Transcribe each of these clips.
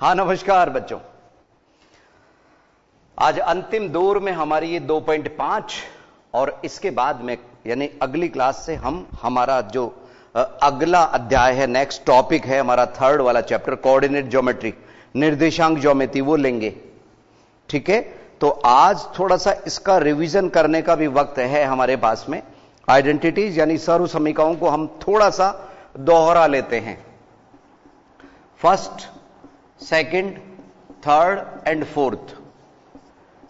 हाँ नमस्कार बच्चों। आज अंतिम दौर में हमारी ये 2.5 और इसके बाद में यानी अगली क्लास से हम हमारा जो अगला अध्याय है, नेक्स्ट टॉपिक है हमारा थर्ड वाला चैप्टर, कोऑर्डिनेट ज्योमेट्री, निर्देशांक ज्योमेट्री, वो लेंगे। ठीक है, तो आज थोड़ा सा इसका रिवीजन करने का भी वक्त है हमारे पास में। आइडेंटिटीज यानी सर्व समीकरणों को हम थोड़ा सा दोहरा लेते हैं। First, second, third and fourth.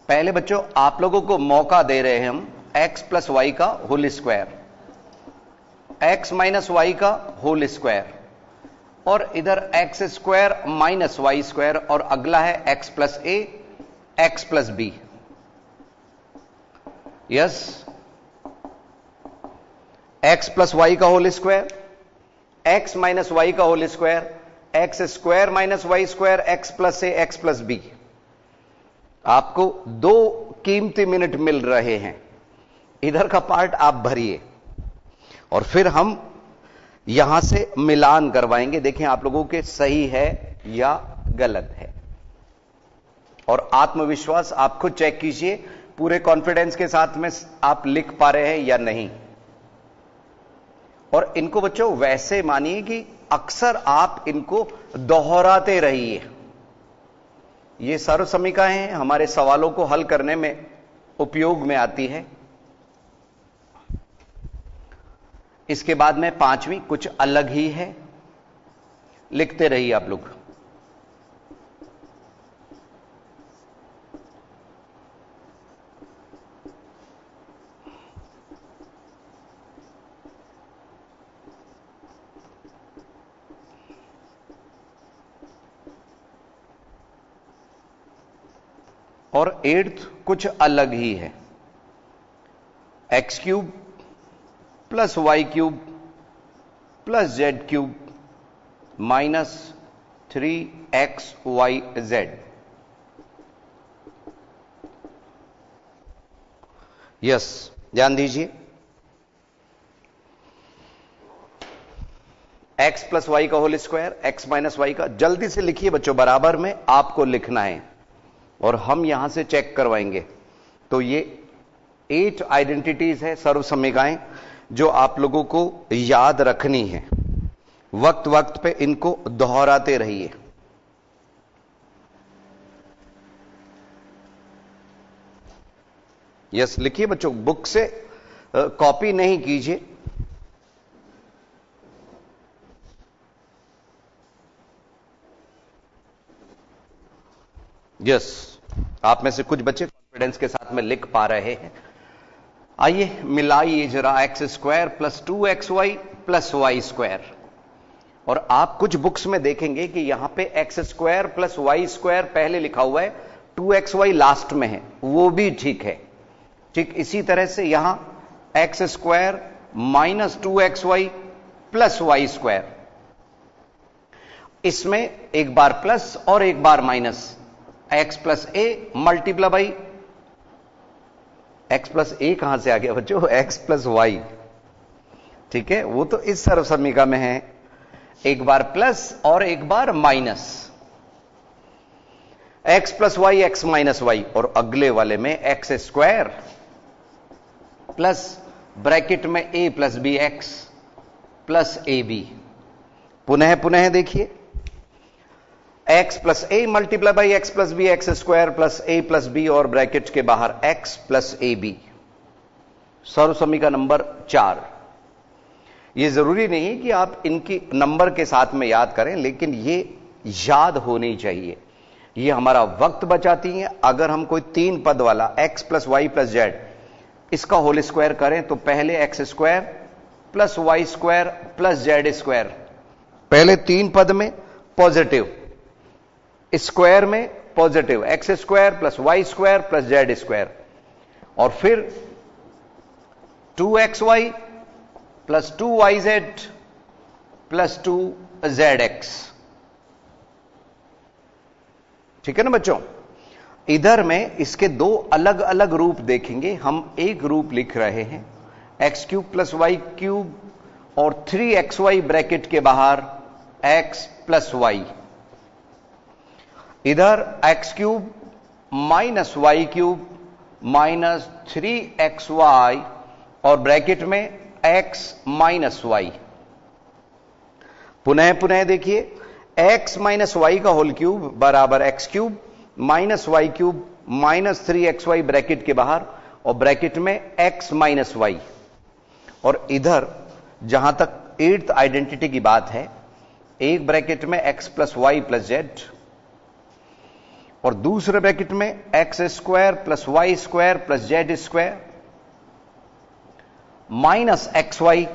पहले बच्चों आप लोगों को मौका दे रहे हैं हम x प्लस वाई का whole square, x minus y का होल स्क्वायर, और इधर x square minus y square, और अगला है x plus a, x plus b. Yes, x plus y का whole square, x minus y का whole square, x square minus y square, x plus a, x plus b. आपको 2 कीमती minute मिल रहे हैं, इधर का पार्ट आप भरिए और फिर हम यहां से मिलान करवाएंगे। देखें आप लोगों के सही है या गलत है, और आत्मविश्वास आप खुद चेक कीजिए, पूरे कॉन्फिडेंस के साथ में आप लिख पा रहे हैं या नहीं। और इनको बच्चों वैसे मानिए कि अक्सर आप इनको दोहराते रहिए। ये सर्व समीकरणें हमारे सवालों को हल करने में उपयोग में आती है। इसके बाद में 5वीं कुछ अलग ही है, लिखते रहिए आप लोग। और 8th कुछ अलग ही है, x cube plus y cube plus z cube minus 3xyz। Yes, ध्यान दीजिए, x प्लस वाई का whole square, x minus y का, जल्दी से लिखिए बच्चों, बराबर में आपको लिखना है और हम यहां से चेक करवाएंगे। तो ये 8 आइडेंटिटीज है, सर्व समीकरणें, जो आप लोगों को याद रखनी है। वक्त वक्त पे इनको दोहराते रहिए। यस, लिखिए बच्चों, बुक से कॉपी नहीं कीजिए। यस, आप में से कुछ बच्चे कॉन्फिडेंस के साथ में लिख पा रहे हैं। आइए मिलाइए जरा, x square plus 2xy plus y square. और आप कुछ बुक्स में देखेंगे कि यहां पे x square plus y square पहले लिखा हुआ है, 2xy लास्ट में है, वो भी ठीक है। ठीक इसी तरह से यहां x square minus 2xy plus y square, इसमें एक बार प्लस और एक बार minus, x plus a multiply by x plus a कहां से आ गया बच्चों, x प्लस वाई। ठीक है, वो तो इस सर्व समीकरण में है, एक बार प्लस और एक बार minus, x plus y, x minus y, और अगले वाले में एक्स स्क्वायर प्लस ब्रैकेट में a plus b x plus a b. पुनः पुनः देखिए, x plus a multiply by x plus b, x square plus a plus b, और bracket के बाहर x प्लस ए बी। सर्व समीकरण नंबर 4। यह जरूरी नहीं है कि आप इनकी नंबर के साथ में याद करें, लेकिन ये याद होनी चाहिए, ये हमारा वक्त बचाती है। अगर हम कोई 3 पद वाला x plus y plus z, इसका होल स्क्वायर करें तो पहले x square plus y square plus z square, पहले 3 पद में पॉजिटिव, स्क्वायर में positive, x square plus y square plus z square, और फिर 2xy plus 2yz plus 2zx। ठीक है ना बच्चों, इधर में इसके 2 अलग अलग रूप देखेंगे। हम एक रूप लिख रहे हैं, x cube plus y cube, और 3xy ब्रैकेट के बाहर x प्लस वाई। इधर x cube minus y cube minus 3xy और ब्रैकेट में x माइनस वाई। पुनः पुनः देखिए, x माइनस वाई का होल क्यूब बराबर x cube minus y cube minus 3xy bracket के बाहर और ब्रैकेट में x माइनस वाई। और इधर जहां तक 8th आइडेंटिटी की बात है, एक ब्रैकेट में x plus y plus z और दूसरे ब्रैकेट में x square plus y square plus z square minus x y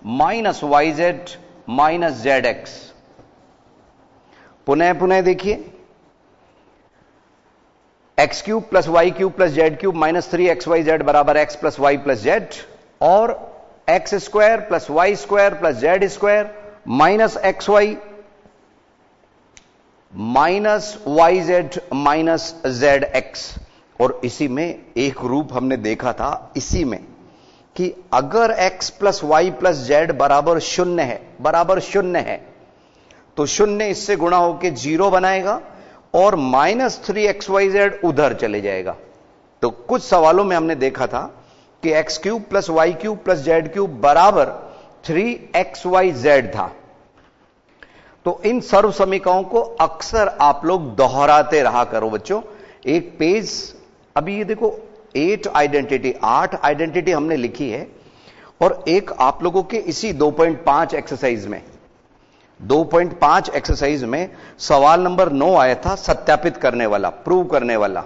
minus y z minus z x. पुनः पुनः देखिए, x cube plus y cube plus z cube minus 3xyz बराबर x plus y plus z और x square plus y square plus z square minus x y minus y z minus z x. और इसी में एक रूप हमने देखा था इसी में कि अगर x plus y plus z बराबर शून्य है तो शून्य इससे गुणा होकर 0 बनाएगा और माइनस 3xyz उधर चले जाएगा। तो कुछ सवालों में हमने देखा था कि x cube plus y cube plus z cube बराबर 3xyz था। तो इन सर्व समीकरणों को अक्सर आप लोग दोहराते रहा करो बच्चों। एक पेज, अभी ये देखो 8 आइडेंटिटी हमने लिखी है और एक आप लोगों के इसी 2.5 एक्सरसाइज में 2.5 एक्सरसाइज में सवाल नंबर 9 आया था सत्यापित करने वाला, प्रूव करने वाला।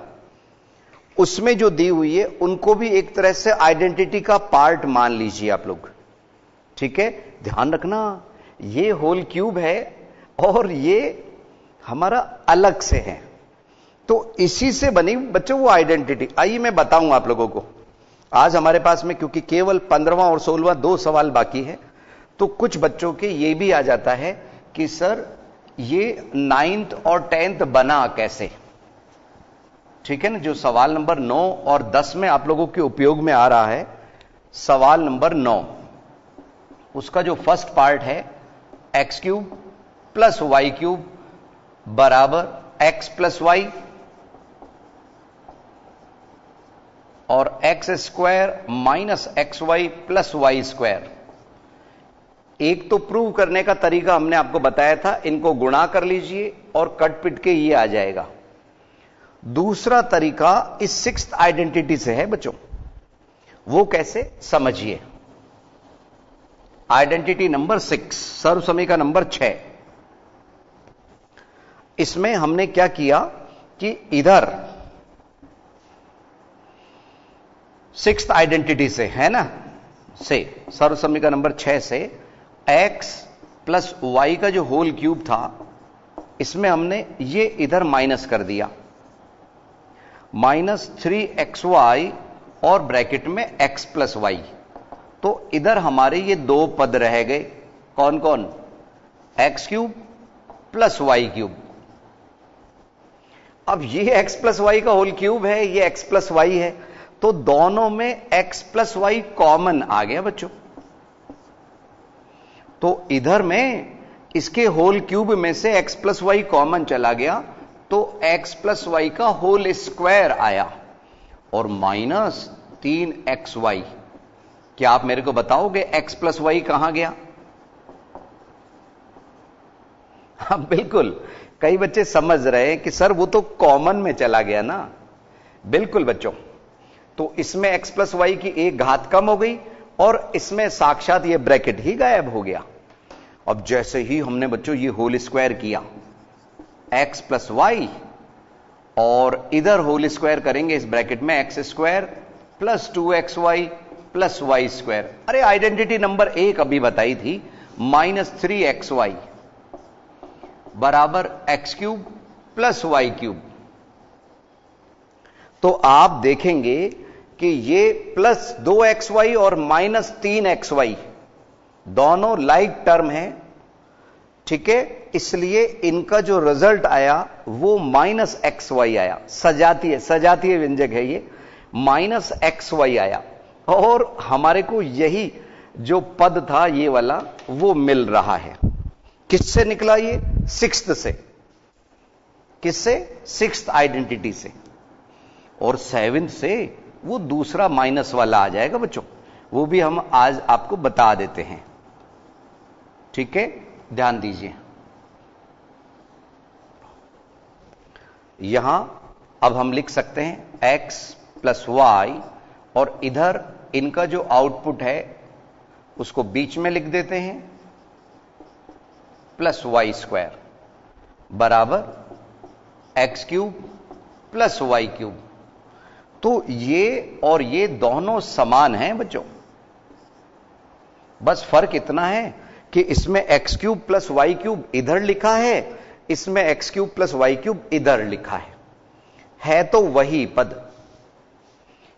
उसमें जो दी हुई है उनको भी एक तरह से आइडेंटिटी का पार्ट मान लीजिए आप लोग, ठीक है। ध्यान रखना, ये होल क्यूब है और ये हमारा अलग से है, तो इसी से बनी बच्चों वो आइडेंटिटी। आइए मैं बताऊं आप लोगों को। आज हमारे पास में क्योंकि केवल 15वां और 16वां 2 सवाल बाकी है, तो कुछ बच्चों के ये भी आ जाता है कि सर ये 9th और 10th बना कैसे, ठीक है ना। जो सवाल नंबर 9 और 10 में आप लोगों के उपयोग में आ रहा है, सवाल नंबर 9, उसका जो फर्स्ट पार्ट है x cube plus y cube बराबर एक्स प्लस वाई और x square minus x y plus y square. एक तो प्रूव करने का तरीका हमने आपको बताया था, इनको गुणा कर लीजिए और कट पिट के ये आ जाएगा। दूसरा तरीका इस 6th आइडेंटिटी से है बच्चों, वो कैसे समझिए। आइडेंटिटी नंबर 6, सर्व समीकरण नंबर 6। इसमें हमने क्या किया कि इधर 6th आइडेंटिटी से है ना, से सर्व समीकरण नंबर 6 से x प्लस वाई का जो होल क्यूब था, इसमें हमने ये इधर माइनस कर दिया, माइनस 3xy और ब्रैकेट में x प्लस वाई। तो इधर हमारे ये 2 पद रह गए, कौन कौन, x cube plus y cube. अब ये x प्लस वाई का होल क्यूब है, ये x प्लस वाई है, तो दोनों में x प्लस वाई कॉमन आ गया बच्चों। तो इधर में इसके होल क्यूब में से x प्लस वाई कॉमन चला गया, तो x प्लस वाई का होल स्क्वायर आया और माइनस 3xy। क्या आप मेरे को बताओगे x प्लस वाई कहां गया? हाँ बिल्कुल, कई बच्चे समझ रहे हैं कि सर वो तो कॉमन में चला गया ना। बिल्कुल बच्चों, तो इसमें x प्लस वाई की एक घात कम हो गई और इसमें साक्षात ये ब्रैकेट ही गायब हो गया। अब जैसे ही हमने बच्चों ये होल स्क्वायर किया x प्लस वाई और इधर होल स्क्वायर करेंगे इस ब्रैकेट में x square plus 2xy plus y square. अरे आइडेंटिटी नंबर 1 अभी बताई थी, माइनस 3xy बराबर x cube plus y cube. तो आप देखेंगे कि ये प्लस 2xy और माइनस 3xy दोनों लाइक टर्म है, ठीक है। इसलिए इनका जो रिजल्ट आया वो माइनस XY आया। सजातीय व्यंजक है ये, माइनस XY आया और हमारे को यही जो पद था ये वाला वो मिल रहा है। किससे निकला ये? 6th से। किससे? सिक्स्थ आइडेंटिटी से। और सेवेंथ से वो दूसरा माइनस वाला आ जाएगा बच्चों, वो भी हम आज आपको बता देते हैं। ठीक है, ध्यान दीजिए। यहां अब हम लिख सकते हैं x प्लस वाई, और इधर इनका जो आउटपुट है उसको बीच में लिख देते हैं, प्लस वाई स्क्वायर बराबर x cube plus y cube. तो ये और ये दोनों समान हैं बच्चों, बस फर्क इतना है कि इसमें x cube plus y cube इधर लिखा है, इसमें x cube plus y cube इधर लिखा है तो वही पद।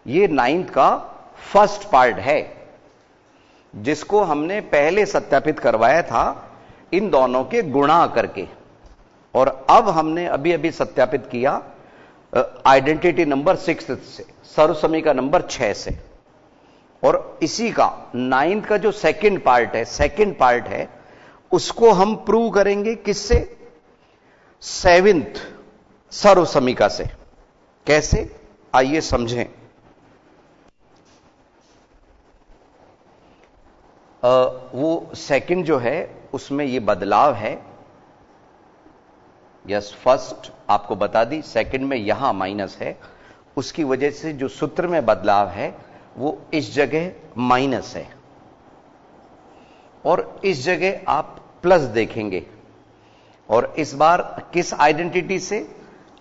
ये नाइन्थ का फर्स्ट पार्ट है जिसको हमने पहले सत्यापित करवाया था इन दोनों के गुणा करके, और अब हमने अभी अभी सत्यापित किया आइडेंटिटी नंबर 6 से, सर्वसमीकरण नंबर 6 से। और इसी का नाइन्थ का जो सेकंड पार्ट है उसको हम प्रूव करेंगे किससे? सेवेंथ सर्वसमीका से। कैसे? आइए समझें। वो सेकंड जो है उसमें ये बदलाव है। यस, फर्स्ट आपको बता दी, सेकंड में यहां माइनस है, उसकी वजह से जो सूत्र में बदलाव है वो इस जगह माइनस है और इस जगह आप प्लस देखेंगे। और इस बार किस आइडेंटिटी से?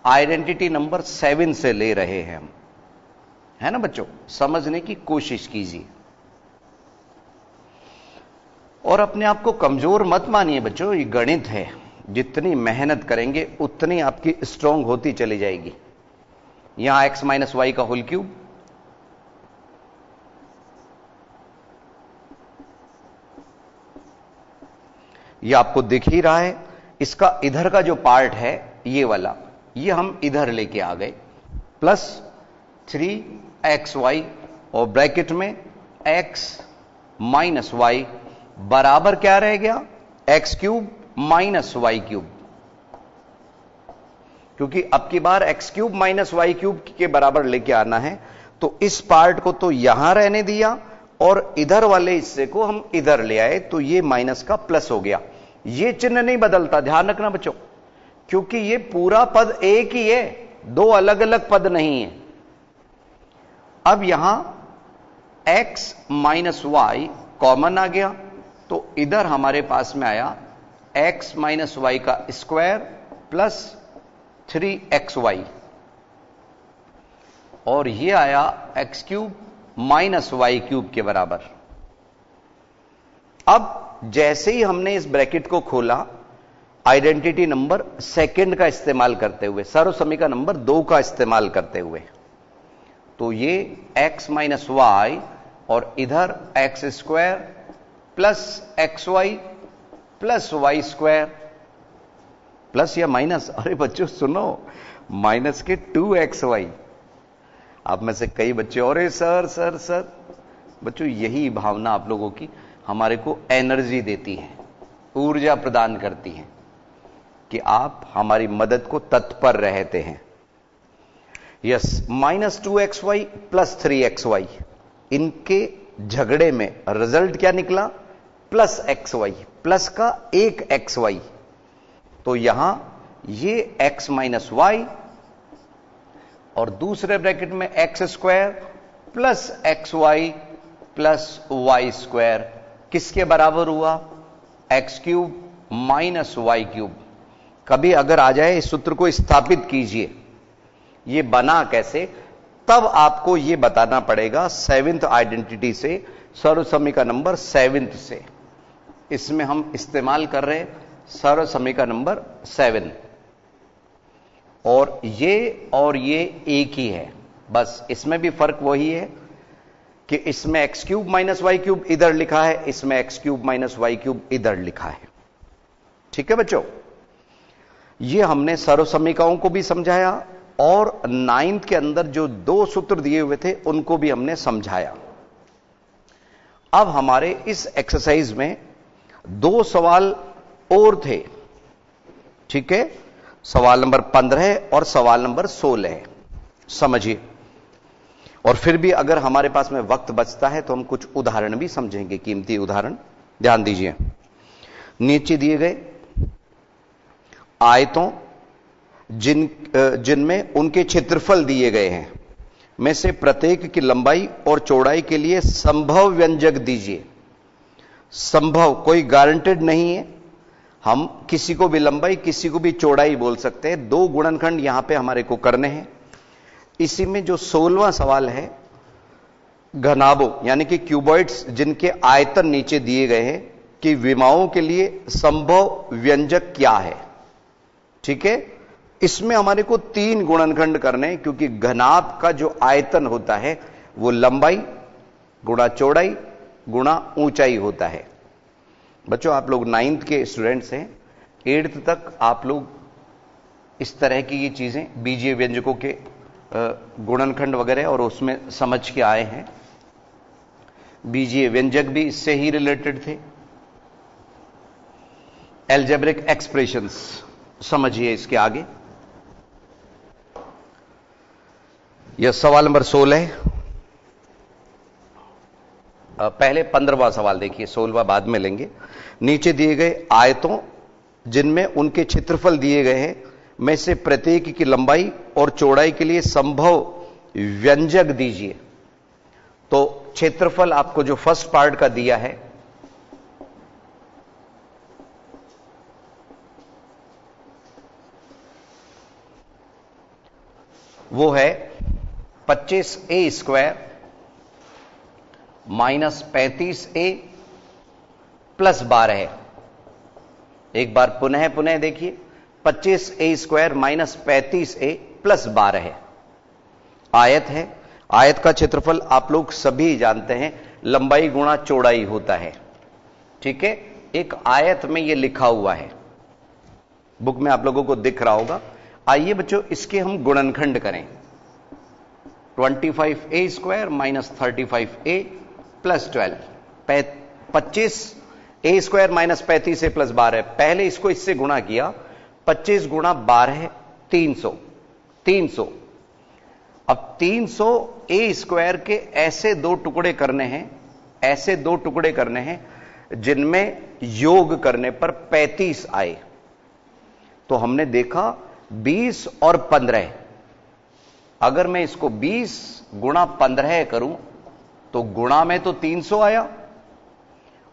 आइडेंटिटी नंबर 7 से ले रहे हैं हम, है ना बच्चों? समझने की कोशिश कीजिए और अपने आप को कमजोर मत मानिए बच्चों, ये गणित है, जितनी मेहनत करेंगे उतनी आपकी स्ट्रांग होती चली जाएगी। यहां x माइनस वाई का होल क्यूब, ये आपको दिख ही रहा है। इसका इधर का जो पार्ट है ये वाला, ये हम इधर लेके आ गए, प्लस 3xy और ब्रैकेट में x माइनस वाई बराबर क्या रह गया? X cube minus y cube. क्योंकि अब की बार x cube minus y cube के बराबर लेके आना है, तो इस पार्ट को तो यहां रहने दिया और इधर वाले हिस्से को हम इधर ले आए, तो ये माइनस का प्लस हो गया। ये चिन्ह नहीं बदलता, ध्यान रखना बच्चों, क्योंकि ये पूरा पद एक ही है, दो अलग अलग पद नहीं है। अब यहां x माइनस वाई कॉमन आ गया, तो इधर हमारे पास में आया x माइनस वाई का स्क्वायर प्लस 3xy, और ये आया x cube minus y cube के बराबर। अब जैसे ही हमने इस ब्रैकेट को खोला, आइडेंटिटी नंबर सेकंड का इस्तेमाल करते हुए, सर्वसमीकरण नंबर 2 का इस्तेमाल करते हुए, तो ये x माइनस वाई और इधर x square plus x y plus y square, plus या माइनस, अरे बच्चों सुनो, माइनस के 2xy। आप में से कई बच्चे, अरे सर सर सर, बच्चों यही भावना आप लोगों की हमारे को एनर्जी देती है, ऊर्जा प्रदान करती है कि आप हमारी मदद को तत्पर रहते हैं। Yes, minus 2xy plus 3xy, इनके झगड़े में रिजल्ट क्या निकला? प्लस xy, प्लस का एक xy। तो यहां ये x माइनस वाई और दूसरे ब्रैकेट में x square plus x y plus y square किसके बराबर हुआ? X cube minus y cube. कभी अगर आ जाए इस सूत्र को स्थापित कीजिए, ये बना कैसे, तब आपको ये बताना पड़ेगा सेवेंथ आइडेंटिटी से, सर्वसमीकरण नंबर 7 से। इसमें हम इस्तेमाल कर रहे सर्वसमीकरण नंबर 7, और ये एक ही है, बस इसमें भी फर्क वही है कि इसमें x cube minus y cube इधर लिखा है, इसमें x cube minus y cube इधर लिखा है। ठीक है बच्चों, ये हमने सर्वसमीकरणों को भी समझाया और 9th के अंदर जो 2 सूत्र दिए हुए थे उनको भी हमने समझाया। अब हमारे इस एक्सरसाइज में 2 सवाल और थे। ठीक है, सवाल नंबर 15 और सवाल नंबर 16 है, समझिए। और फिर भी अगर हमारे पास में वक्त बचता है तो हम कुछ उदाहरण भी समझेंगे, कीमती उदाहरण। ध्यान दीजिए, नीचे दिए गए आयतों जिनमें उनके क्षेत्रफल दिए गए हैं में से प्रत्येक की लंबाई और चौड़ाई के लिए संभव व्यंजक दीजिए। संभव, कोई गारंटेड नहीं है, हम किसी को भी लंबाई किसी को भी चौड़ाई बोल सकते हैं। दो गुणनखंड यहां पे हमारे को करने हैं। इसी में जो 16वां सवाल है, घनाभों यानी कि क्यूबॉइड्स जिनके आयतन नीचे दिए गए हैं कि विमाओं के लिए संभव व्यंजक क्या है। ठीक है, इसमें हमारे को 3 गुणनखंड करने हैं, क्योंकि घनाभ का जो आयतन होता है वो लंबाई गुणा चौड़ाई गुणा ऊंचाई होता है। बच्चों, आप लोग 9th के स्टूडेंट्स हैं, 8th तक आप लोग इस तरह की ये चीजें बीजीय व्यंजकों के गुणनखंड वगैरह और उसमें समझ के आए हैं। बीजीय व्यंजक भी इससे ही रिलेटेड थे। एल्जेब्रिक एक्सप्रेशंस समझिए इसके आगे। यह सवाल नंबर 16 है। पहले 15वां सवाल देखिए, 16वां बाद में लेंगे। नीचे दिए गए आयतों जिनमें उनके क्षेत्रफल दिए गए हैं में से प्रत्येक की लंबाई और चौड़ाई के लिए संभव व्यंजक दीजिए। तो क्षेत्रफल आपको जो फर्स्ट पार्ट का दिया है वो है 25a square minus 35a plus 12 है। एक बार पुनः देखिए, 25a square minus 35a plus 12 है। आयत है, आयत का क्षेत्रफल आप लोग सभी जानते हैं लंबाई गुणा चौड़ाई होता है। ठीक है, एक आयत में यह लिखा हुआ है, बुक में आप लोगों को दिख रहा होगा। आइए बच्चों, इसके हम गुणनखंड करें। 25a square minus 35a plus 12, 25a square minus 35a plus 12। पहले इसको इससे गुणा किया, 25 गुणा 12 300। 300, अब 300 a स्क्वायर के ऐसे दो टुकड़े करने हैं, ऐसे दो टुकड़े करने हैं जिनमें योग करने पर 35 आए। तो हमने देखा 20 और 15, अगर मैं इसको 20 गुणा 15 करूं तो गुणा में तो 300 आया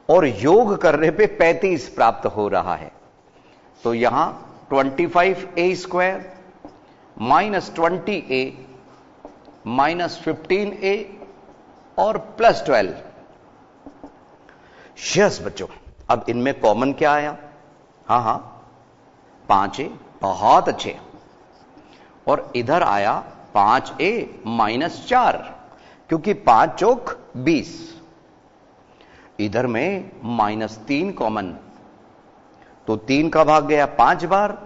और योग करने पे 35 प्राप्त हो रहा है। तो यहां 25a square minus 20a minus 15a और प्लस 12। यस बच्चों, अब इनमें कॉमन क्या आया? हां 5a, बहुत अच्छे। और इधर आया 5a माइनस 4, क्योंकि 5 चौक 20। इधर में माइनस 3 कॉमन, तो 3 का भाग गया 5 बार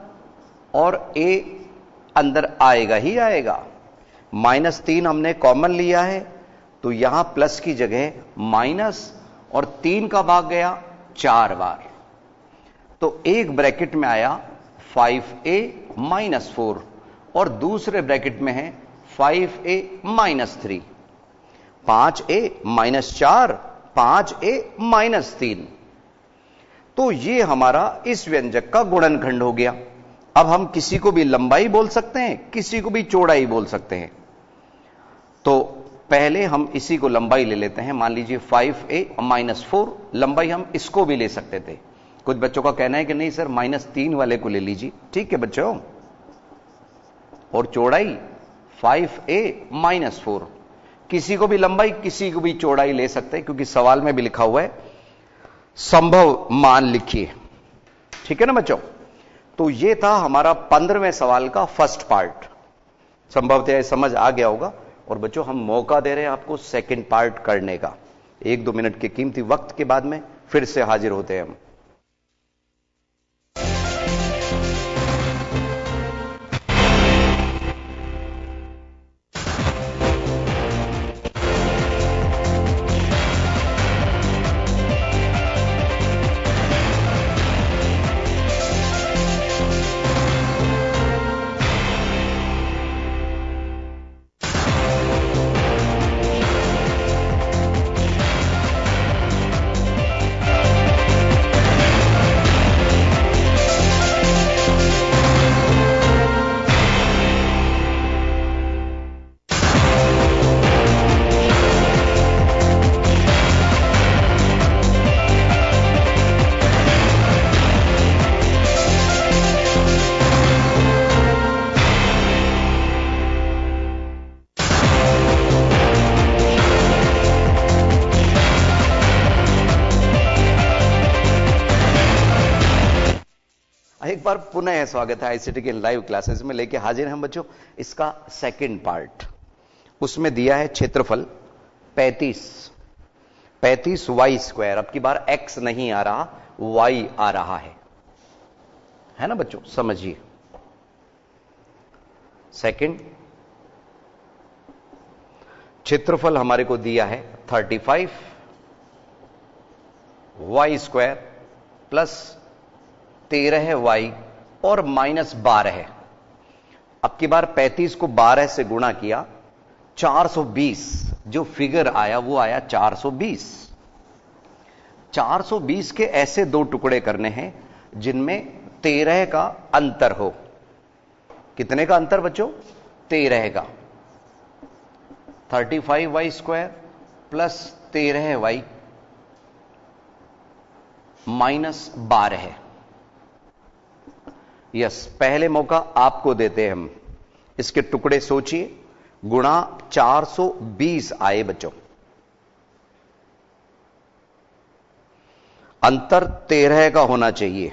और a अंदर आएगा ही आएगा। -3 हमने कॉमन लिया है, तो यहां प्लस की जगह माइनस और 3 का भाग गया 4 बार। तो एक ब्रैकेट में आया 5a माइनस 4 और दूसरे ब्रैकेट में है 5a minus 3। 5a minus 4, 5a minus 3। तो ये हमारा इस व्यंजक का गुणनखंड हो गया। अब हम किसी को भी लंबाई बोल सकते हैं, किसी को भी चौड़ाई बोल सकते हैं। तो पहले हम इसी को लंबाई ले लेते हैं। मान लीजिए 5a माइनस 4, लंबाई हम इसको भी ले सकते थे। कुछ बच्चों का कहना है कि नहीं सर, -3 वाले को ले लीजिए। ठीक है बच्चों, और चौड़ाई 5a माइनस 4। किसी को भी लंबाई किसी को भी चौड़ाई ले सकते हैं, क्योंकि सवाल में भी लिखा हुआ है संभव मान लिखिए। ठीक है ना बच्चों? तो ये था हमारा 15वें सवाल का फर्स्ट पार्ट। संभवतः समझ आ गया होगा। और बच्चों, हम मौका दे रहे हैं आपको सेकंड पार्ट करने का। 1-2 मिनट के कीमती वक्त के बाद में फिर से हाजिर होते हैं हम। एक बार पुनः स्वागत है आईसीटी के लाइव क्लासेस में। लेके हाजिर हैं हम बच्चों इसका सेकंड पार्ट। उसमें दिया है क्षेत्रफल 35 वाई स्क्वायर। अब की बार x नहीं आ रहा, y आ रहा है ना बच्चों, समझिए। सेकंड क्षेत्रफल हमारे को दिया है 35 वाई स्क्वायर प्लस 13 वाई और माइनस 12 है। अब की बार 35 को 12 से गुणा किया, 420 जो फिगर आया वो आया 420। 420 के ऐसे दो टुकड़े करने हैं जिनमें 13 का अंतर हो। कितने का अंतर बच्चों? 13 का। 35 y square plus 13 y minus 12 है। यस, पहले मौका आपको देते हैं हम। इसके टुकड़े सोचिए, गुणा 420 आए बच्चों। अंतर 13 का होना चाहिए,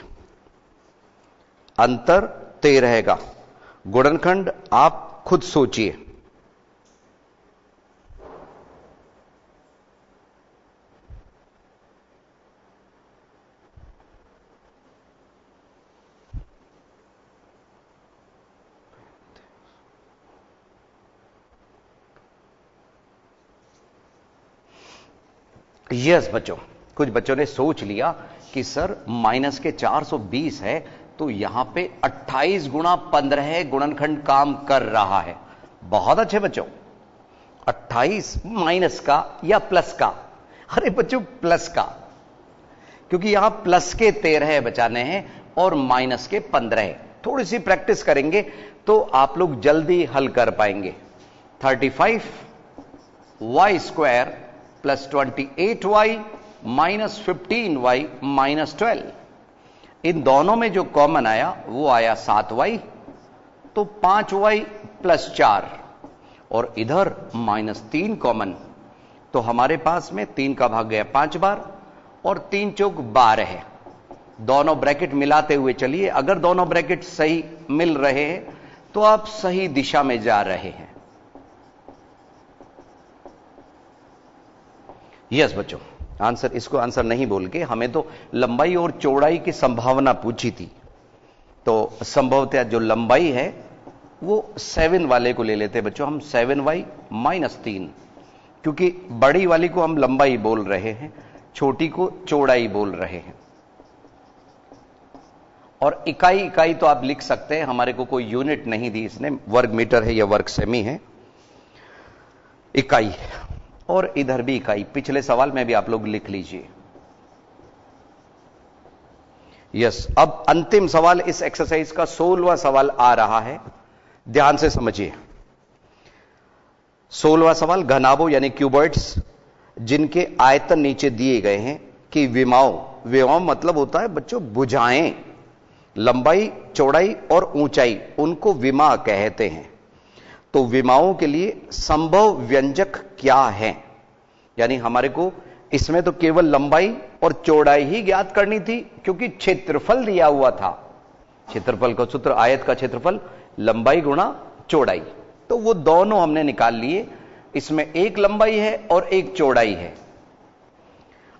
अंतर 13 का। गुणनखंड आप खुद सोचिए। यस बच्चों, कुछ बच्चों ने सोच लिया कि सर माइनस के 420 है तो यहां पे 28 गुणा 15 गुणनखंड काम कर रहा है। बहुत अच्छे बच्चों, 28 माइनस का या प्लस का? अरे बच्चों प्लस का, क्योंकि यहां प्लस के 13 बचाने हैं और माइनस के 15। थोड़ी सी प्रैक्टिस करेंगे तो आप लोग जल्दी हल कर पाएंगे। 35 y square plus 28 y minus 15 y minus 12। इन दोनों में जो कॉमन आया वो आया 7 वाई, तो 5 वाई प्लस 4, और इधर माइनस 3 कॉमन। तो हमारे पास में 3 का भाग गया 5 बार और 3 चौक 12 है। दोनों ब्रैकेट मिलाते हुए चलिए। अगर दोनों ब्रैकेट सही मिल रहे हैं तो आप सही दिशा में जा रहे हैं। यस बच्चों, आंसर, इसको आंसर नहीं बोल के हमें तो लंबाई और चौड़ाई की संभावना पूछी थी। तो संभवतः जो लंबाई है वो 7 वाले को ले लेते बच्चों हम। 7 वाई माइनस 3, क्योंकि बड़ी वाली को हम लंबाई बोल रहे हैं, छोटी को चौड़ाई बोल रहे हैं। और इकाई तो आप लिख सकते हैं, हमारे को कोई यूनिट नहीं दी इसने, वर्ग मीटर है या वर्ग सेमी है, इकाई। और इधर भी इकाई, पिछले सवाल में भी आप लोग लिख लीजिए। यस, अब अंतिम सवाल इस एक्सरसाइज का 16वां सवाल आ रहा है। ध्यान से समझिए। 16वां सवाल, घनाभों यानी क्यूबॉइड्स जिनके आयतन नीचे दिए गए हैं कि विमाओं मतलब होता है बच्चों भुजाएं, लंबाई चौड़ाई और ऊंचाई, उनको विमा कहते हैं। तो विमाओं के लिए संभव व्यंजक क्या है? यानी हमारे को इसमें तो केवल लंबाई और चौड़ाई ही ज्ञात करनी थी, क्योंकि क्षेत्रफल दिया हुआ था। क्षेत्रफल का सूत्र आयत का क्षेत्रफल लंबाई गुणा चौड़ाई, तो वो दोनों हमने निकाल लिए। इसमें एक लंबाई है और एक चौड़ाई है।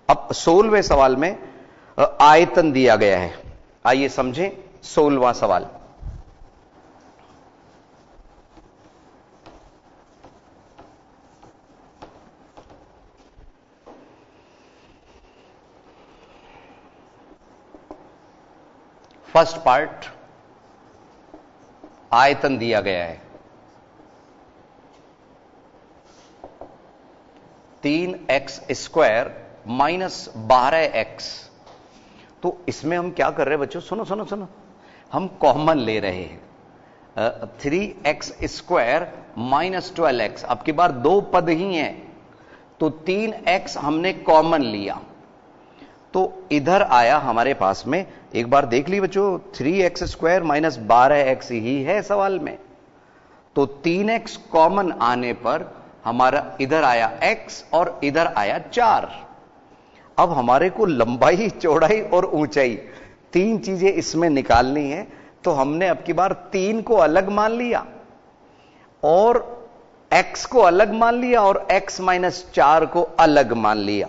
अब 16वें सवाल में आयतन दिया गया है। आइए समझें 16वां सवाल। फर्स्ट पार्ट, आयतन दिया गया है 3x स्क्वायर माइनस 12x। तो इसमें हम क्या कर रहे हैं बच्चों? सुनो सुनो सुनो, हम कॉमन ले रहे हैं। 3x square minus 12x। अब की बार दो पद ही हैं तो 3x हमने कॉमन लिया, तो इधर आया हमारे पास में। एक बार देख ली बच्चों, 3x स्क्वायर माइनस 12x ही है सवाल में। तो 3x कॉमन आने पर हमारा इधर आया x और इधर आया 4। अब हमारे को लंबाई चौड़ाई और ऊंचाई तीन चीजें इसमें निकालनी है, तो हमने अब की बार 3 को अलग मान लिया और x को अलग मान लिया और x माइनस 4 को अलग मान लिया।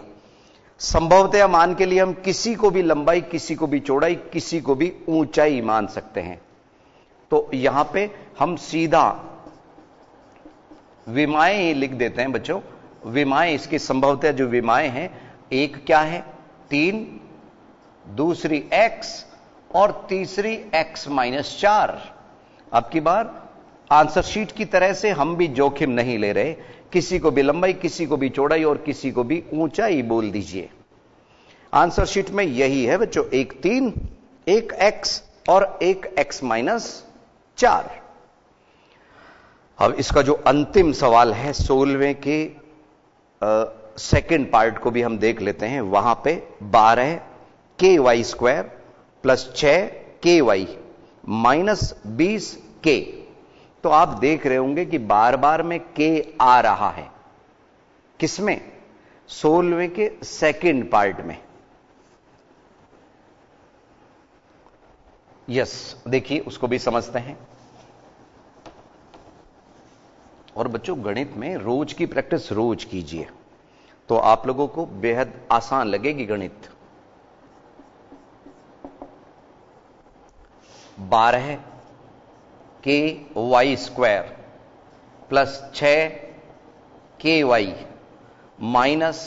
संभवतया मान के लिए हम किसी को भी लंबाई, किसी को भी चौड़ाई, किसी को भी ऊंचाई मान सकते हैं। तो यहां पे हम सीधा विमाएं ही लिख देते हैं बच्चों। विमाएं, इसकी संभवतया जो विमाएं हैं, एक क्या है 3, दूसरी x और तीसरी x माइनस 4। अब की बार आंसर शीट की तरह से हम भी जोखिम नहीं ले रहे, किसी को भी लंबाई, किसी को भी चौड़ाई और किसी को भी ऊंचाई बोल दीजिए। आंसर शीट में यही है बच्चों, एक 3, एक x और एक x माइनस 4। अब इसका जो अंतिम सवाल है 16वें के सेकेंड पार्ट को भी हम देख लेते हैं। वहां पे 12 ky square plus 6 ky minus 20 k। तो आप देख रहे होंगे कि बार बार में k आ रहा है। किसमें? 16वें के सेकेंड पार्ट में। यस, देखिए उसको भी समझते हैं। और बच्चों गणित में रोज की प्रैक्टिस रोज कीजिए, तो आप लोगों को बेहद आसान लगेगी गणित। 12 ky square plus 6 ky minus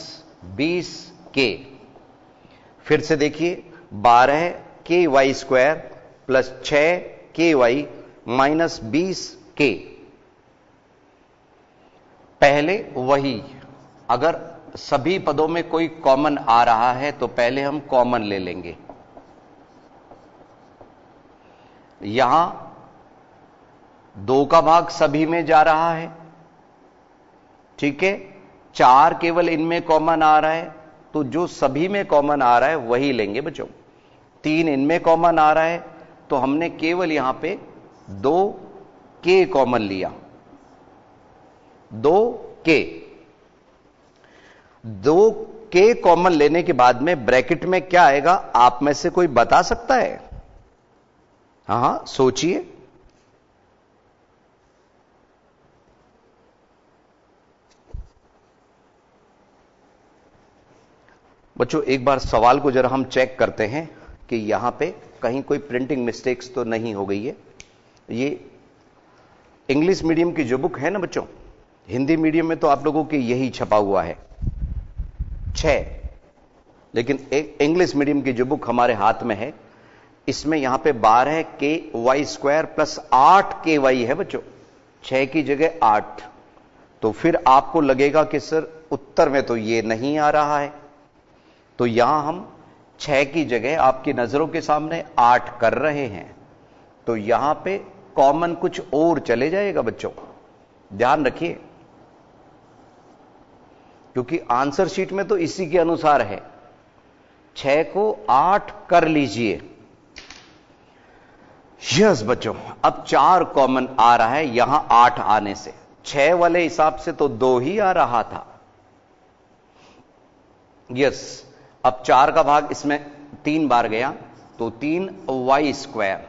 20 k। फिर से देखिए, 12 ky square plus 6 ky minus 20 k। पहले वही, अगर सभी पदों में कोई कॉमन आ रहा है तो पहले हम कॉमन ले लेंगे। यहां 2 का भाग सभी में जा रहा है, ठीक है। 4 केवल इनमें कॉमन आ रहा है, तो जो सभी में कॉमन आ रहा है वही लेंगे बच्चों। 3 इनमें कॉमन आ रहा है, तो हमने केवल यहां पे 2 k कॉमन लिया। 2 k कॉमन लेने के बाद में ब्रैकेट में क्या आएगा, आप में से कोई बता सकता है? हां, सोचिए। बच्चों एक बार सवाल को जरा हम चेक करते हैं कि यहां पे कहीं कोई प्रिंटिंग मिस्टेक्स तो नहीं हो गई है। ये इंग्लिश मीडियम की जो बुक है ना बच्चों, हिंदी मीडियम में तो आप लोगों के यही छपा हुआ है 6, लेकिन एक इंग्लिश मीडियम की जो बुक हमारे हाथ में है, इसमें यहां पे 12 ky स्क्वायर प्लस 8 ky है बच्चों, 6 की जगह 8। तो फिर आपको लगेगा कि सर उत्तर में तो ये नहीं आ रहा है, तो यहां हम 6 की जगह आपकी नजरों के सामने 8 कर रहे हैं, तो यहां पे कॉमन कुछ और चले जाएगा बच्चों, ध्यान रखिए, क्योंकि आंसर शीट में तो इसी के अनुसार है। 6 को 8 कर लीजिए। यस बच्चों, अब 4 कॉमन आ रहा है यहां 8 आने से। 6 वाले हिसाब से तो 2 ही आ रहा था। यस, अब 4 का भाग इसमें 3 बार गया, तो 3 y स्क्वायर।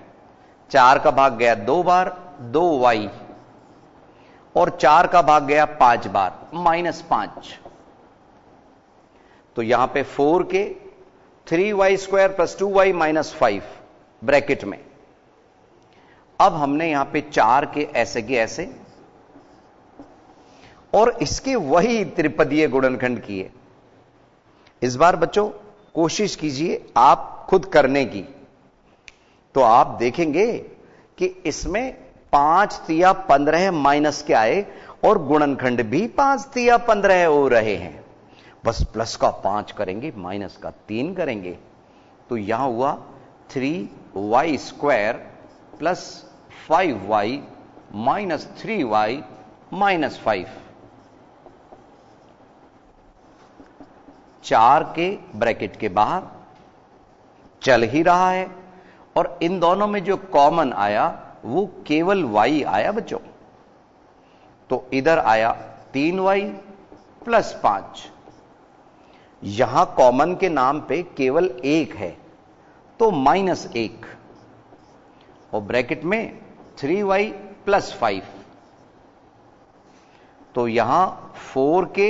4 का भाग गया 2 बार, 2 y, और 4 का भाग गया 5 बार, माइनस 5। तो यहां पे 4 के 3y square plus 2y minus 5 bracket में। अब हमने यहां पे 4 के ऐसे के ऐसे और इसके वही त्रिपदीय गुणनखंड किए। इस बार बच्चों कोशिश कीजिए आप खुद करने की, तो आप देखेंगे कि इसमें 5 तिया 15 माइनस के आए और गुणनखंड भी 5 तिया 15 हो रहे हैं। बस प्लस का 5 करेंगे, माइनस का 3 करेंगे, तो यहां हुआ 3y square plus 5y minus 3y minus 5। 4 के ब्रैकेट के बाहर चल ही रहा है, और इन दोनों में जो कॉमन आया वो केवल y आया बच्चों। तो इधर आया 3y प्लस 5। यहां कॉमन के नाम पे केवल 1 है, तो -1 और ब्रैकेट में 3y + 5, तो यहां 4 के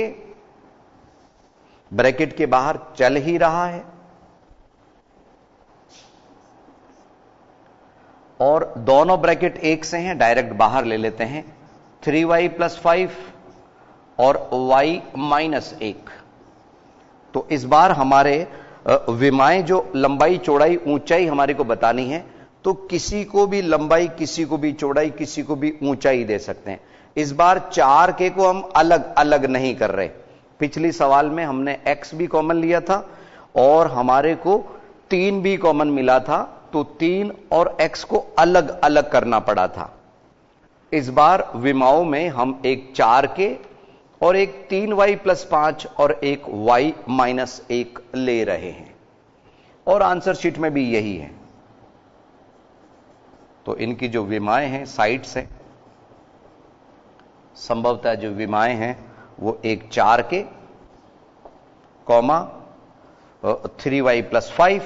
ब्रैकेट के बाहर चल ही रहा है और दोनों ब्रैकेट एक से हैं, डायरेक्ट बाहर ले लेते हैं। 3y + 5 और y -1। तो इस बार हमारे विमाएं जो लंबाई चौड़ाई ऊंचाई हमारे को बतानी है, तो किसी को भी लंबाई, किसी को भी चौड़ाई, किसी को भी ऊंचाई दे सकते हैं। इस बार 4 के को हम अलग अलग नहीं कर रहे। पिछली सवाल में हमने x भी कॉमन लिया था और हमारे को 3 भी कॉमन मिला था, तो 3 और x को अलग अलग करना पड़ा था। इस बार विमाओं में हम एक 4 के और एक 3y + 5 और एक y -1 ले रहे हैं और आंसर शीट में भी यही है। तो इनकी जो विमाएं हैं, साइड्स हैं, संभवतः जो विमाएं हैं वो एक 4 के, 3y + 5।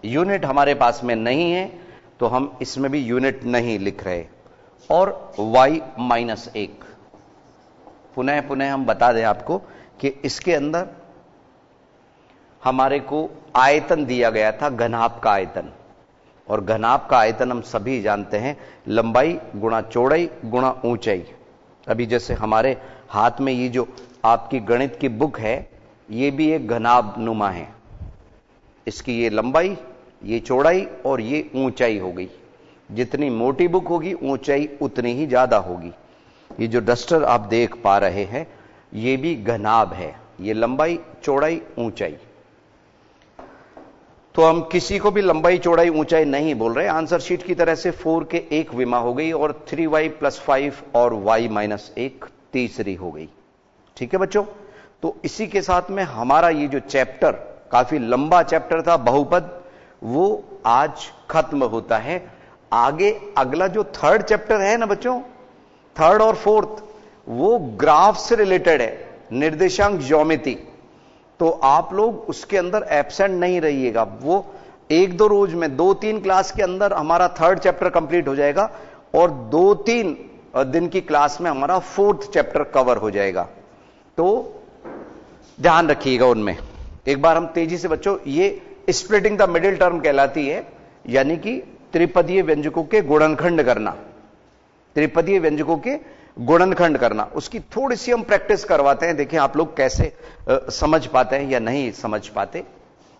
यूनिट हमारे पास में नहीं है तो हम इसमें भी यूनिट नहीं लिख रहे, और y -1। पुनः हम बता दें आपको कि इसके अंदर हमारे को आयतन दिया गया था, घनाभ का आयतन, और घनाभ का आयतन हम सभी जानते हैं, लंबाई गुणा चौड़ाई गुणा ऊंचाई। अभी जैसे हमारे हाथ में ये जो आपकी गणित की बुक है, ये भी एक घनाभ नुमा है। इसकी ये लंबाई, ये चौड़ाई और ये ऊंचाई हो गई। जितनी मोटी बुक होगी ऊंचाई उतनी ही ज्यादा होगी। ये जो डस्टर आप देख पा रहे हैं, ये भी घनाभ है, ये लंबाई चौड़ाई ऊंचाई। तो हम किसी को भी लंबाई चौड़ाई ऊंचाई नहीं बोल रहे। आंसर शीट की तरह से 4 के एक विमा हो गई और 3y + 5 और y -1 तीसरी हो गई। ठीक है बच्चों, तो इसी के साथ में हमारा ये जो चैप्टर, काफी लंबा चैप्टर था बहुपद, वो आज खत्म होता है। आगे अगला जो 3rd चैप्टर है ना बच्चों, 3rd और 4th, वो ग्राफ से रिलेटेड है, निर्देशांक ज्योमेट्री। तो आप लोग उसके अंदर एब्सेंट नहीं रहिएगा। वो 1-2 रोज में, 2-3 क्लास के अंदर हमारा 3rd चैप्टर कंप्लीट हो जाएगा और 2-3 दिन की क्लास में हमारा 4th चैप्टर कवर हो जाएगा। तो ध्यान रखिएगा उनमें। एक बार हम तेजी से बच्चों, ये स्प्लिटिंग द मिडिल टर्म कहलाती है, यानी कि त्रिपदीय व्यंजकों के गुणनखंड करना, त्रिपदीय व्यंजकों के गुणनखंड करना, उसकी थोड़ी सी हम प्रैक्टिस करवाते हैं। देखिए आप लोग कैसे समझ पाते हैं या नहीं समझ पाते।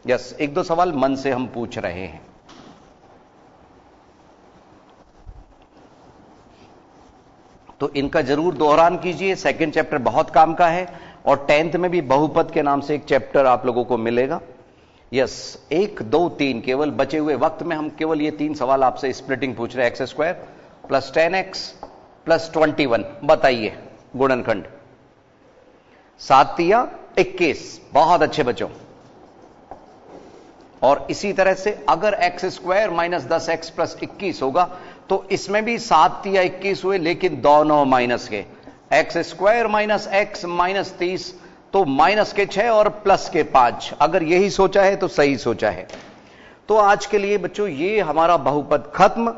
यस, 1-2 सवाल मन से हम पूछ रहे हैं। तो इनका जरूर दोहरान कीजिए। 2nd चैप्टर बहुत काम का है और 10th में भी बहुपद के नाम से एक चैप्टर आप लोगों को मिलेगा। यस, 1, 2, 3 केवल बचे हुए वक्त में हम केवल ये 3 सवाल आपसे स्प्लिटिंग पूछ रहे हैं। x² + 10x + 21, बताइए गुणनखंड। 7 तिया 21, बहुत अच्छे बच्चों। और इसी तरह से अगर x² - 10x + 21 होगा तो इसमें भी 7 तिया 21 हुए, लेकिन दोनों माइनस के। x² - x - 30, तो माइनस के 6 और प्लस के 5। अगर यही सोचा है तो सही सोचा है। तो आज के लिए बच्चों ये हमारा बहुपद खत्म।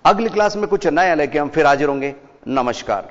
अगली क्लास में कुछ नया लेके हम फिर हाजिर होंगे। नमस्कार।